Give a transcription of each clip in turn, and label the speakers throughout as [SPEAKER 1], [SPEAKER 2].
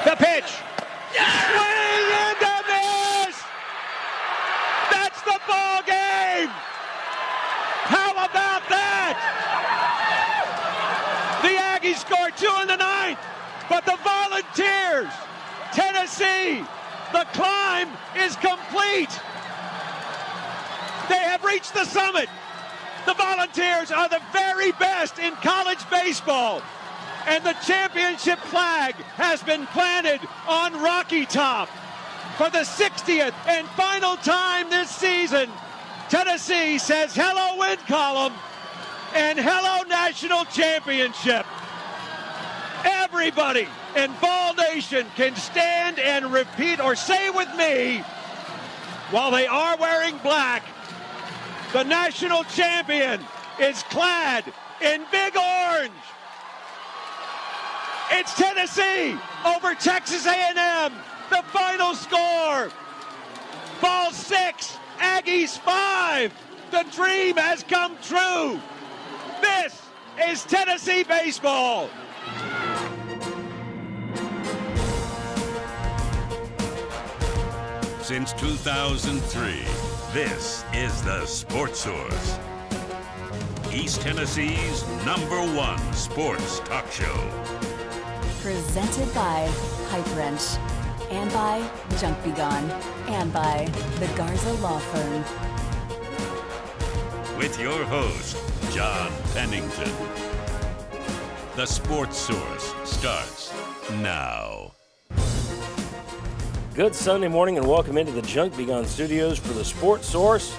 [SPEAKER 1] The pitch. Swing and a miss. That's the ball game. How about that? The Aggies scored 2 in the ninth, but the Volunteers, Tennessee, the climb is complete. They have reached the summit. The Volunteers are the very best in college baseball. And the championship flag has been planted on Rocky Top. For the 60th and final time this season, Tennessee says hello win column and hello national championship. Everybody in Vol Nation can stand and repeat or say with me, while they are wearing black, the national champion is clad in big orange. It's Tennessee over Texas A&M. The final score, Vols 6, Aggies 5. The dream has come true. This is Tennessee baseball.
[SPEAKER 2] Since 2003, this is the Sports Source, East Tennessee's #1 sports talk show.
[SPEAKER 3] Presented by Pipe Wrench, and by Junk Be Gone, and by the Garza Law Firm.
[SPEAKER 2] With your host, John Pennington. The Sports Source starts now.
[SPEAKER 4] Good Sunday morning and welcome into the Junk Be Gone studios for the Sports Source.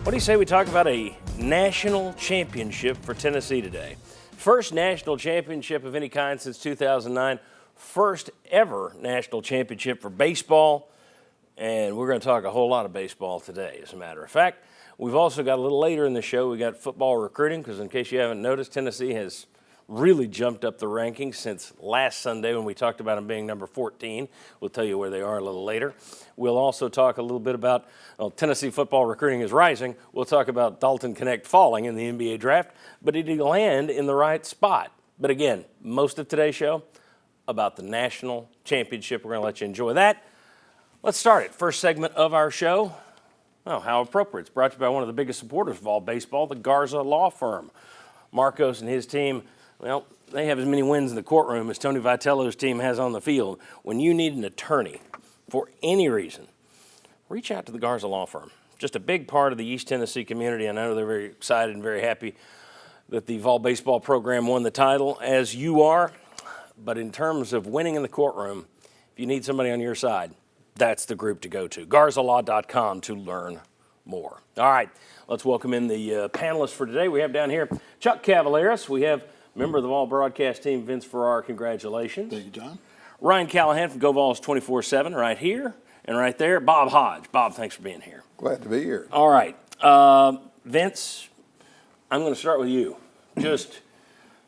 [SPEAKER 4] What do you say we talk about a national championship for Tennessee today? First national championship of any kind since 2009. First ever national championship for baseball. And we're going to talk a whole lot of baseball today, as a matter of fact. We've also got a little later in the show, we got football recruiting, because in case you haven't noticed, Tennessee has really jumped up the rankings since last Sunday when we talked about them being number 14. We'll tell you where they are a little later. We'll also talk a little bit about, Tennessee football recruiting is rising. We'll talk about Dalton Connect falling in the NBA draft, but did he land in the right spot? But again, most of today's show about the national championship. We're going to let you enjoy that. Let's start it. First segment of our show. Oh, how appropriate. It's brought to you by one of the biggest supporters of all baseball, the Garza Law Firm. Marcos and his team, well, they have as many wins in the courtroom as Tony Vitello's team has on the field. When you need an attorney for any reason, reach out to the Garza Law Firm. Just a big part of the East Tennessee community. I know they're very excited and very happy that the Vol baseball program won the title, as you are. But in terms of winning in the courtroom, if you need somebody on your side, that's the group to go to. GarzaLaw.com to learn more. All right, let's welcome in the panelists for today. We have down here Chuck Cavaleris. We have member of the Vol broadcast team, Vince Farrar. Congratulations.
[SPEAKER 5] Thank you, John.
[SPEAKER 4] Ryan Callahan from GoVols 24/7 right here and right there. Bob Hodge. Bob, thanks for being here.
[SPEAKER 5] Glad to be here.
[SPEAKER 4] All right. Vince, I'm going to start with you. Just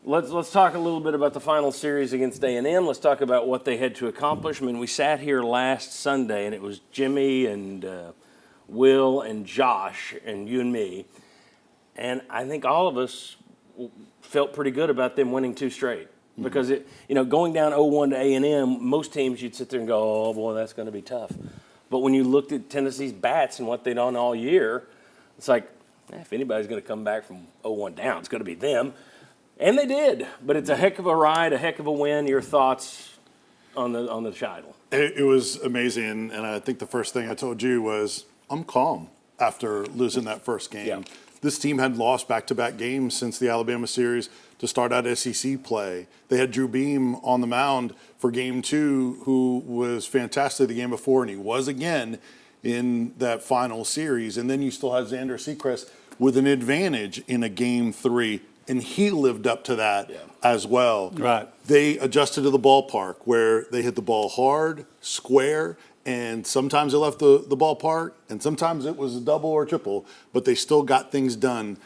[SPEAKER 4] let's talk a little bit about the final series against A&M. Let's talk about what they had to accomplish. I mean, we sat here last Sunday, and it was Jimmy and Will and Josh and you and me. And I think all of us felt pretty good about them winning 2 straight. Because, going down 0-1 to A&M, most teams you'd sit there and go, oh, boy, that's going to be tough. But when you looked at Tennessee's bats and what they'd done all year, it's like, if anybody's going to come back from 0-1 down, it's going to be them. And they did. But it's a heck of a ride, a heck of a win. Your thoughts on the title?
[SPEAKER 5] It was amazing, and I think the first thing I told you was I'm calm after losing that first game.
[SPEAKER 4] Yeah.
[SPEAKER 5] This team had lost back-to-back games since the Alabama series to start out SEC play. They had Drew Beam on the mound for Game 2, who was fantastic the game before, and he was again in that final series. And then you still had Xander Sechrest with an advantage in a Game 3, and he lived up to that as well.
[SPEAKER 6] Right.
[SPEAKER 5] They adjusted to the ballpark where they hit the ball hard, square, and sometimes they left the ballpark, and sometimes it was a double or triple, but they still got things done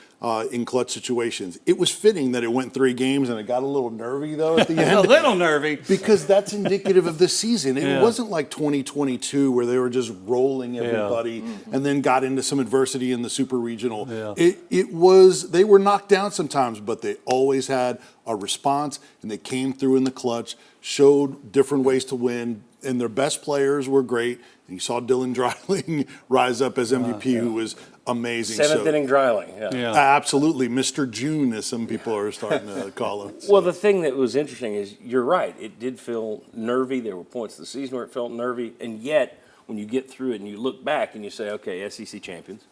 [SPEAKER 5] in clutch situations. It was fitting that it went 3 games, and it got a little nervy, though, at the end.
[SPEAKER 1] A little nervy.
[SPEAKER 5] Because that's indicative of this season. It wasn't like 2022 where they were just rolling everybody and then got into some adversity in the Super Regional. Yeah. They were knocked down sometimes, but they always had a response, and they came through in the clutch, showed different ways to win, and their best players were great. And you saw Dylan Dreiling rise up as MVP, who was amazing.
[SPEAKER 4] 7th inning Dreiling,
[SPEAKER 5] absolutely. Mr. June, as some people are starting to call him.
[SPEAKER 4] Well, the thing that was interesting is you're right. It did feel nervy. There were points of the season where it felt nervy. And yet, when you get through it and you look back and you say, okay, SEC champions,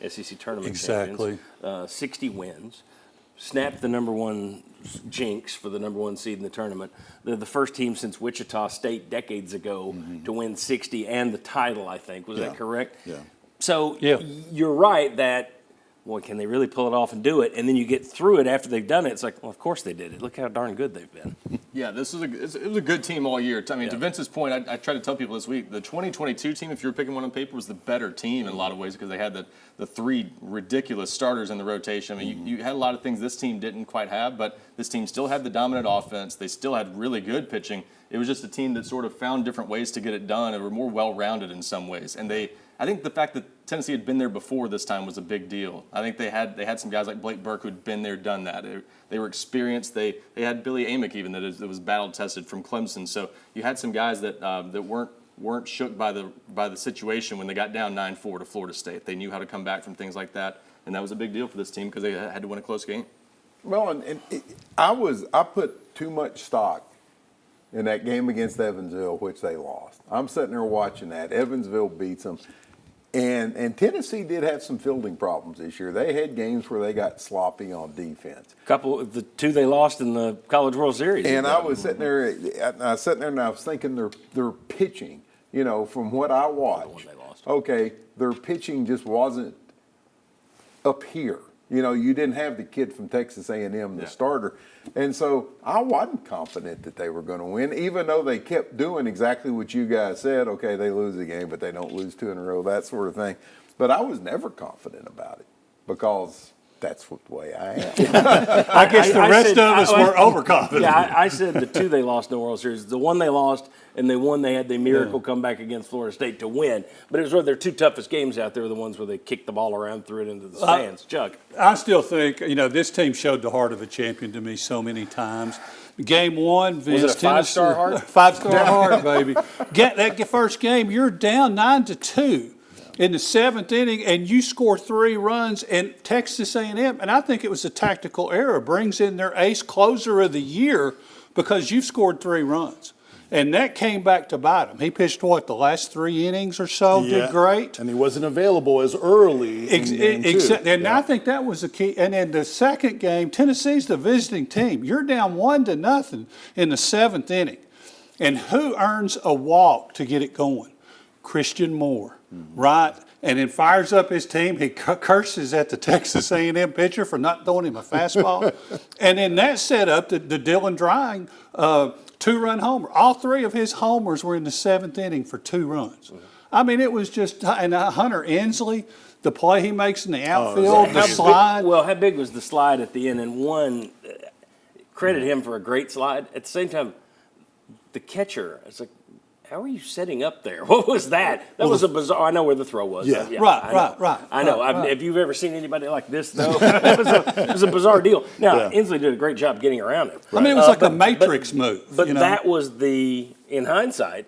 [SPEAKER 4] SEC tournament champions, 60 wins, snapped the number 1 jinx for the number 1 seed in the tournament. They're the first team since Wichita State decades ago to win 60 and the title, I think. Was that correct?
[SPEAKER 5] Yeah.
[SPEAKER 4] So you're right that, boy, can they really pull it off and do it? And then you get through it after they've done it. It's like, well, of course they did it. Look how darn good they've been.
[SPEAKER 6] Yeah, it was a good team all year. I mean, to Vince's point, I tried to tell people this week, the 2022 team, if you were picking one on paper, was the better team in a lot of ways because they had the 3 ridiculous starters in the rotation. I mean, you had a lot of things this team didn't quite have, but this team still had the dominant offense. They still had really good pitching. It was just a team that sort of found different ways to get it done. They were more well-rounded in some ways. And I think the fact that Tennessee had been there before this time was a big deal. I think they had some guys like Blake Burke who'd been there, done that. They were experienced. They had Billy Amick even that was battle tested from Clemson. So you had some guys that weren't shook by the situation when they got down 9-4 to Florida State. They knew how to come back from things like that, and that was a big deal for this team because they had to win a close game.
[SPEAKER 7] Well, I put too much stock in that game against Evansville, which they lost. I'm sitting there watching that. Evansville beats them. And Tennessee did have some fielding problems this year. They had games where they got sloppy on defense.
[SPEAKER 4] The 2 they lost in the College World Series.
[SPEAKER 7] And I was sitting there, and I was thinking their pitching, from what I watched.
[SPEAKER 4] The one they lost.
[SPEAKER 7] Okay, their pitching just wasn't up here. You didn't have the kid from Texas A&M, the starter. And so I wasn't confident that they were going to win, even though they kept doing exactly what you guys said. Okay, they lose the game, but they don't lose 2 in a row, that sort of thing. But I was never confident about it because that's the way I am.
[SPEAKER 1] I guess the rest of us were overconfident.
[SPEAKER 4] Yeah, I said the 2 they lost in the World Series. The one they lost and the one they had the miracle comeback against Florida State to win. But it was really their 2 toughest games out there were the ones where they kicked the ball around, threw it into the stands. Chuck.
[SPEAKER 1] I still think, this team showed the heart of a champion to me so many times. Game 1, Vince.
[SPEAKER 4] Was it a 5-star heart?
[SPEAKER 1] 5-star heart, baby. That first game, you're down 9-2. In the 7th inning, and you score 3 runs, and Texas A&M, and I think it was a tactical error, brings in their ace closer of the year because you've scored 3 runs. And that came back to bite him. He pitched, the last 3 innings or so, did great.
[SPEAKER 5] And he wasn't available as early
[SPEAKER 1] And I think that was the key. And in the second game, Tennessee's the visiting team. You're down 1-0 in the 7th inning. And who earns a walk to get it going? Christian Moore. Right, and then fires up his team. He curses at the Texas A&M pitcher for not throwing him a fastball, and then that set up the Dylan Dreiling 2-run homer. All 3 of his homers were in the 7th inning for 2 runs. I mean, it was just and Hunter Ensley, the play he makes in the outfield, the slide.
[SPEAKER 4] How big was the slide at the end? And one, credit him for a great slide. At the same time, the catcher, it's like, how are you setting up there? What was that? That was a bizarre. I know where the throw was.
[SPEAKER 5] Yeah.
[SPEAKER 1] Right.
[SPEAKER 4] I know. Have you ever seen anybody like this, though? It was a bizarre deal. Now, Inslee did a great job getting around it.
[SPEAKER 1] I mean, it was like a Matrix move.
[SPEAKER 4] But that was in hindsight,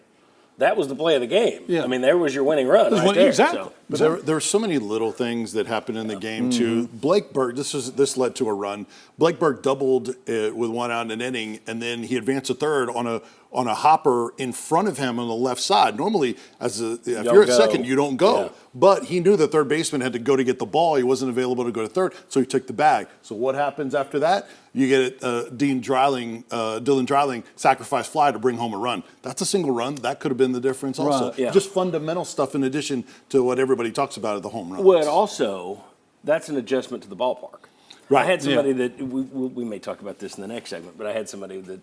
[SPEAKER 4] that was the play of the game.
[SPEAKER 1] Yeah.
[SPEAKER 4] I mean, there was your winning run right there.
[SPEAKER 1] Exactly.
[SPEAKER 4] So.
[SPEAKER 5] But there were so many little things that happened in the game too. Blake Burke, this led to a run. Blake Burke doubled with 1 out in an inning, and then he advanced a third on a hopper in front of him on the left side. Normally, if you're at second, you don't go. Yeah. But he knew the third baseman had to go to get the ball. He wasn't available to go to third, so he took the bag. So what happens after that? You get Dylan Dreiling sacrifice fly to bring home a run. That's a single run. That could have been the difference also.
[SPEAKER 4] Right. Yeah.
[SPEAKER 5] Just fundamental stuff in addition to what everybody talks about at the home runs.
[SPEAKER 4] Well, also, that's an adjustment to the ballpark. Right. I had somebody that, we may talk about this in the next segment, but I had somebody that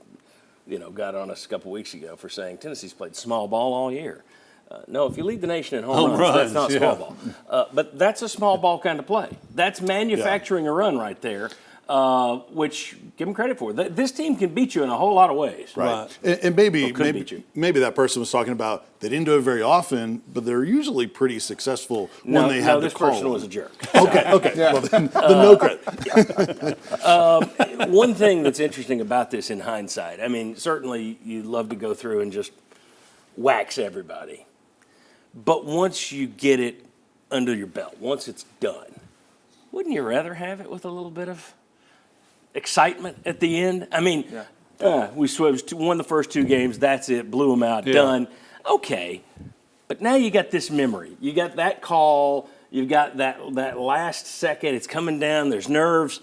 [SPEAKER 4] got on us a couple weeks ago for saying Tennessee's played small ball all year. No, if you lead the nation in home runs, that's not small ball. But that's a small ball kind of play. That's manufacturing a run right there, which give them credit for. This team can beat you in a whole lot of ways.
[SPEAKER 5] Right. And maybe that person was talking about they didn't do it very often, but they're usually pretty successful when they have
[SPEAKER 4] this
[SPEAKER 5] to call
[SPEAKER 4] person
[SPEAKER 5] them.
[SPEAKER 4] was a jerk.
[SPEAKER 5] Okay. Yeah. Well, then no credit.
[SPEAKER 4] One thing that's interesting about this in hindsight, I mean, certainly you love to go through and just wax everybody. But once you get it under your belt, once it's done, wouldn't you rather have it with a little bit of excitement at the end? I mean, we won the first 2 games. That's it. Blew them out. Done. Okay. But now you got this memory. You got that call. You've got that last second. It's coming down. There's nerves.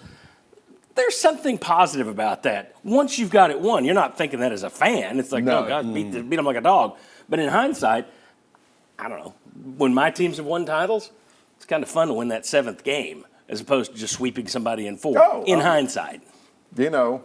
[SPEAKER 4] There's something positive about that. Once you've got it won, you're not thinking that as a fan. It's like, oh, God, beat them like a dog. But in hindsight, I don't know. When my teams have won titles, it's kind of fun to win that 7th game as opposed to just sweeping somebody in 4. In hindsight.
[SPEAKER 7] You know,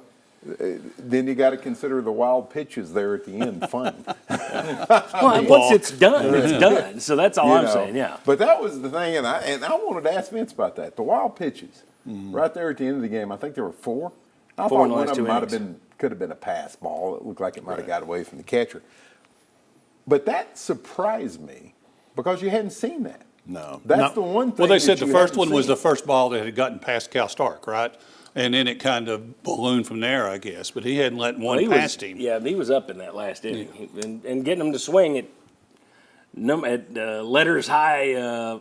[SPEAKER 7] then you got to consider the wild pitches there at the end fun.
[SPEAKER 4] Well, once it's done, it's done. So that's all I'm saying, yeah.
[SPEAKER 7] But that was the thing, and I wanted to ask Vince about that. The wild pitches, right there at the end of the game, I think there were 4. I thought one of them could have been a pass ball. It looked like it might have got away from the catcher. But that surprised me because you hadn't seen that.
[SPEAKER 5] No.
[SPEAKER 7] That's the one thing.
[SPEAKER 8] Well, they said the first one was
[SPEAKER 7] seen.
[SPEAKER 8] the first ball that had gotten past Cal Stark, right? And then it kind of ballooned from there, I guess. But he hadn't let one past him.
[SPEAKER 4] Yeah, he was up in that last inning. And getting him to swing at letters high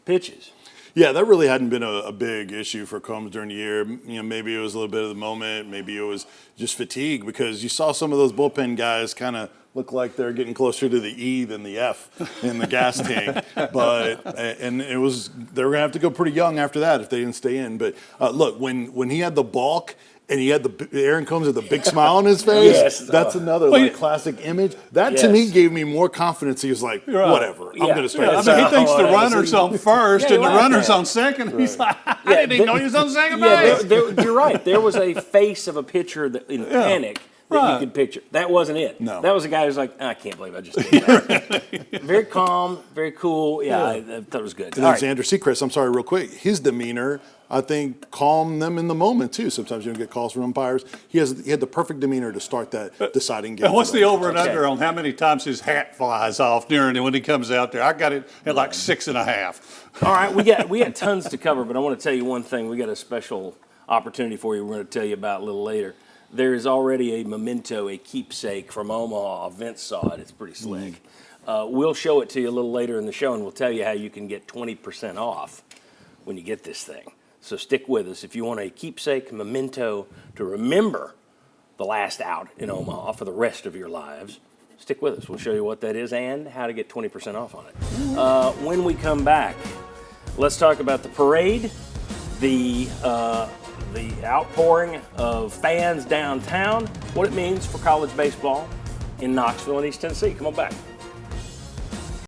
[SPEAKER 4] pitches.
[SPEAKER 5] Yeah, that really hadn't been a big issue for Combs during the year. You know, maybe it was a little bit of the moment. Maybe it was just fatigue because you saw some of those bullpen guys kind of look like they're getting closer to the E than the F in the gas tank. And they were going to have to go pretty young after that if they didn't stay in. But look, when he had the balk and he had Aaron Combs with a big smile on his face, that's another classic image. That to me gave me more confidence. He was like, whatever, I'm going to start.
[SPEAKER 8] I mean, he thinks the runner's on first and the runner's on second. And he's like, I didn't even know he was on second base.
[SPEAKER 4] You're right. There was a face of a pitcher that in panic that you could picture. That wasn't it.
[SPEAKER 5] No.
[SPEAKER 4] That was a guy who's like, I can't believe I just did that. Very calm, very cool. Yeah, I thought it was good.
[SPEAKER 5] And Alexander Sechrist, I'm sorry, real quick, his demeanor, I think, calmed them in the moment, too. Sometimes you don't get calls from umpires. He had the perfect demeanor to start that deciding game.
[SPEAKER 8] And what's the over and under on how many times his hat flies off when he comes out there? I got it at like 6.5.
[SPEAKER 4] All right, we got tons to cover, but I want to tell you one thing. We got a special opportunity for you we're going to tell you about a little later. There is already a memento, a keepsake from Omaha. Vince saw it. It's pretty slick. We'll show it to you a little later in the show, and we'll tell you how you can get 20% off when you get this thing. So stick with us. If you want a keepsake memento to remember the last out in Omaha for the rest of your lives, stick with us. We'll show you what that is and how to get 20% off on it. When we come back, let's talk about the parade, the outpouring of fans downtown, what it means for college baseball in Knoxville and East Tennessee. Come on back.